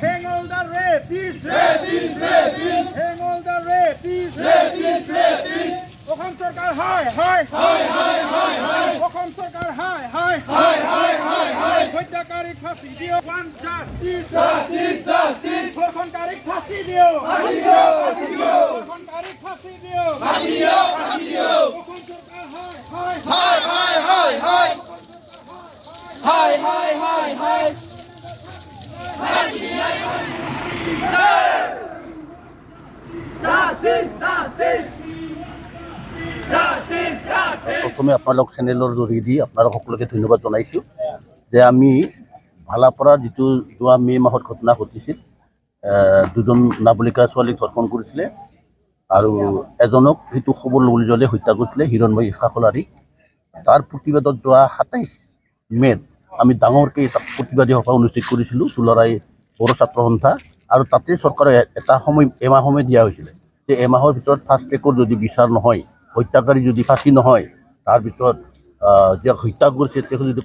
Hang all the rapists! Hang all the rapists! Okham Sarkar high! Okham Sarkar high! Hoitakari phasi dio! One justice! Hoitakari phasi dio! Hoitakari phasi dio! Okham Sarkar high! प्रथमे आपनालोक चेनेलर जरिए आपनालोक सकलोके धन्यवाद जनाइछु जे आमी भालापरा जितु जोआ मे माहत घटना घटिছিল दुजन नाबालिका ছোৱালীক ধৰ্ষণ কৰিছিলে আৰু এজনক হিতু খবৰ লবলৈ জলে হত্যা কৰিছিলে হিৰণময়ী খাখলাৰী তাৰ প্ৰতিবাদত যোৱা 27 মে আমি ডাঙৰকে প্ৰতিবাদী সভা অনুষ্ঠিত কৰিছিলো তুলৰাই বড়ো ছাত্ৰ সন্থা আৰু তাতে চৰকাৰে এটা সময় এমাহ সময় দিয়া হৈছিল যে এমাহৰ ভিতৰত ফাষ্ট ট্ৰেকৰ যদি বিচাৰ নহয় হত্যাকাৰী যদি ফাঁসি নহয় তাৰ ভিতৰত যে হত্যা কৰিছে তেওঁ যদি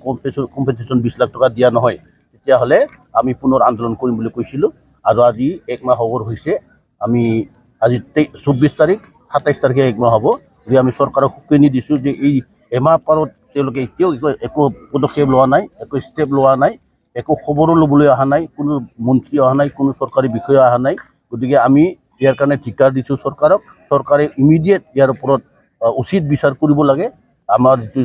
কম্পেনসেশ্যন 20 লাখ টকা দিয়া নহয় তেতিয়াহলে আমি পুনৰ আন্দোলন কৰিম বুলি কৈছিলো আৰু আজি এক মাহ হবৰ হৈছে আমি আজি 24 তাৰিখ 27 তাৰিখে এক মাহ হ'ব যে আমি চৰকাৰক হুকুনি দিছো যে এই এমাহ পাৰত তেওঁলোকে এতিয়াও একো পদক্ষেপ লোৱা নাই একো ষ্টেপ লোৱা নাই একো খবৰ লবলৈ অহা নাই কোনো মন্ত্ৰী অহা নাই কোনো চৰকাৰী বিষয়া অহা নাই গতিকে আমি ইয়াৰ কাৰণে ঠিকাৰ দিছো চৰকাৰক চৰকাৰে ইমিডিয়েট ইয়াৰ ওপৰত উচিত বিচাৰ কৰিব লাগে আমাৰ যে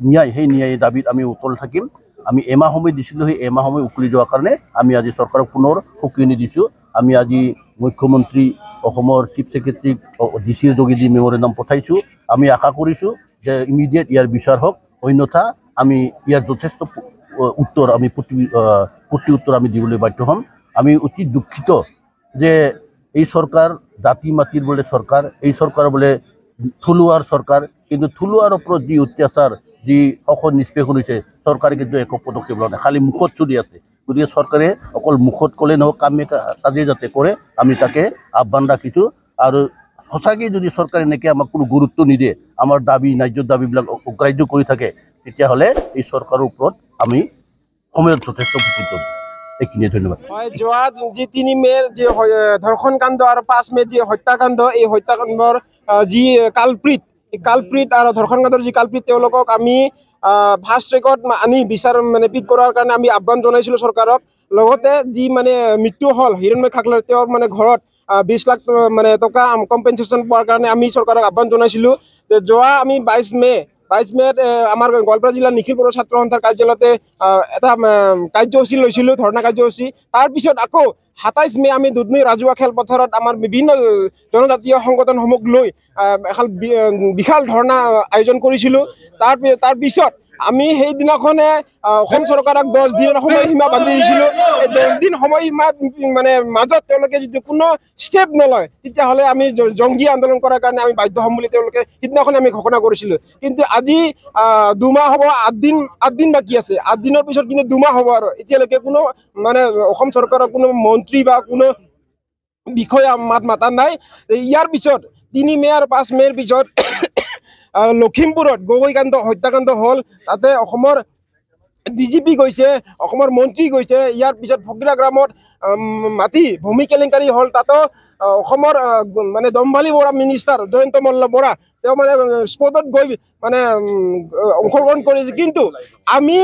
ন্যায় সেই ন্যায় দাবীত আমি উতল থাকিম আমি এমাহ সময় দিছিলো সেই এমাহ সময় উকলি যোৱাৰ কাৰণে আমি আজি চৰকাৰক পুনৰ হুকুনি দিছো আমি আজি মুখ্যমন্ত্ৰী অসমৰ চিফ সেক্ৰেটাৰী ডিচিৰ যোগেদি মেমৰেণ্ডাম পঠাইছো আমি আশা কৰিছো যে ইমিডিয়েট ইয়াৰ বিচাৰ হওক অন্যথা আমি ইয়াৰ যথেষ্ট উত্তৰ আমি প্ৰতি উত্তৰ আমি দিবলৈ বাধ্য হ'ম আমি অতি দুঃখিত যে এই সরকার জাতি মাটির বলে সরকার এই সরকার বলে থলুয়ার সরকার কিন্তু থলুয়ার ওপর যে অত্যাচার যে শোষণ নিষ্পেষ কৰিছে সৰকাৰে কিন্তু একো পদক্ষেপ লোৱা নাই খালি মুখত চলি আছে গতিকে সৰকাৰে অকল মুখত কলে নহওক কাজে যাতে কৰে আমি তাকে আহ্বান ৰাখিছো আৰু সঁচাকৈ যদি সৰকাৰে এনেকৈ আমাক কোনো গুৰুত্ব নিদিয়ে আমাৰ দাবী ন্যায্য দাবীবিলাক অগ্ৰাহ্য কৰি থাকে তেতিয়াহ'লে এই সৰকাৰেৰ ওপৰত আমি সময়ত যথেষ্ট উপকৃত এইখিনিয়ে ধন্যবাদ যোৱা যি 3 মেৰ যে ধৰ্ষণ কাণ্ড আৰু 5 মেৰ যে হত্যাকাণ্ড এই হত্যাকাণ্ডৰ যি কালপ্ৰিট আৰু ধৰ্ষণ কাণ্ডৰ যি কালপ্ৰিট তেওঁলোকক আমি ফাষ্ট ট্ৰেকত আনি বিচাৰ মানে পিট কৰাৰ কাৰণে আমি আহ্বান জনাইছিলো চৰকাৰক লগতে যি মানে মৃত্যু হল হিৰণময়ী খাখলাৰী তেওঁৰ মানে ঘৰত 20 লাখ মানে টকা কম্পেনসেশ্যন পোৱাৰ কাৰণে আমি চৰকাৰক আহ্বান জনাইছিলো যে যোৱা আমি 22 মেত আমাৰ গোৱালপাৰা জিলাৰ নিখিল বড়ো ছাত্ৰ সন্থাৰ কাৰ্যালয়তে এটা কাৰ্যসূচী লৈছিলো ধৰ্ণা কাৰ্যসূচী তাৰ পিছত আকৌ 27 মে আমি দুধনৈ ৰাজহুৱা খেলপথাৰত আমাৰ বিভিন্ন জনজাতীয় সংগঠনসমূহ লৈ এখন বিশাল ধৰ্ণা আয়োজন কৰিছিলো তাৰ পিছত আমি সেই দিনাখনে অসম চৰকাৰক 10 দিনৰ সময়সীমা বান্ধি দিছিলো এই 10 দিন সময়সীমা মানে মাজত তেওঁলোকে যদি কোনো ষ্টেপ নলয় তেতিয়াহ'লে আমি জংগী আন্দোলন কৰাৰ কাৰণে আমি বাধ্য হ'ম বুলি তেওঁলোকে সিদিনাখনে আমি ঘোষণা কৰিছিলো কিন্তু আজি 2 মাহ হ'ব 8 দিন বাকী আছে 8 দিনৰ পিছত কিন্তু 2 মাহ হ'ব আৰু এতিয়ালৈকে কোনো মানে অসম চৰকাৰৰ কোনো মন্ত্ৰী বা কোনো বিষয়া মাতা নাই ইয়াৰ পিছত 3 মে আৰু 5 মেৰ পিছত লখিমপুৰত গগৈকাণ্ড হত্যাকাণ্ড হল তাতে অসমৰ ডিজিপি গৈছে অসমৰ মন্ত্ৰী গৈছে ইয়াৰ পিছত ফকিৰা গ্ৰামত মাটি ভূমি কেলেংকাৰী হল তাতো অসমৰ মানে দম্বালী বৰা মিনিষ্টাৰ জয়ন্ত মল্ল বৰা তেওঁ মানে স্পটত গৈ মানে অংশগ্ৰহণ কৰিছে কিন্তু আমি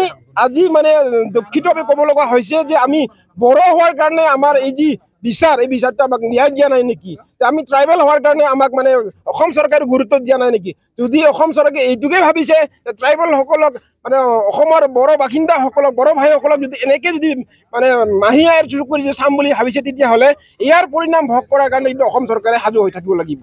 আজি মানে দুঃখিতভাৱে ক'ব লগা হৈছে যে আমি বড়ো হোৱাৰ কাৰণে আমাৰ এই যি বিচাৰ এই বিচাৰটো আমাক ন্যায় দিয়া নাই নেকি আমি ট্ৰাইবেল হোৱাৰ কাৰণে আমাক মানে অসম চৰকাৰে গুৰুত্ব দিয়া নাই নেকি যদি অসম চৰকাৰে এইটোকে ভাবিছে ট্ৰাইবেল সকলক মানে অসমৰ বড়ো বাসিন্দাসকলক বড়ো ভাইসকলক যদি এনেকৈ যদি মানে মাহী আইৰ চুৰ কৰি চাম বুলি ভাবিছে তেতিয়াহ'লে ইয়াৰ পৰিণাম ভোগ কৰাৰ কাৰণে কিন্তু অসম চৰকাৰে সাজু হৈ থাকিব লাগিব।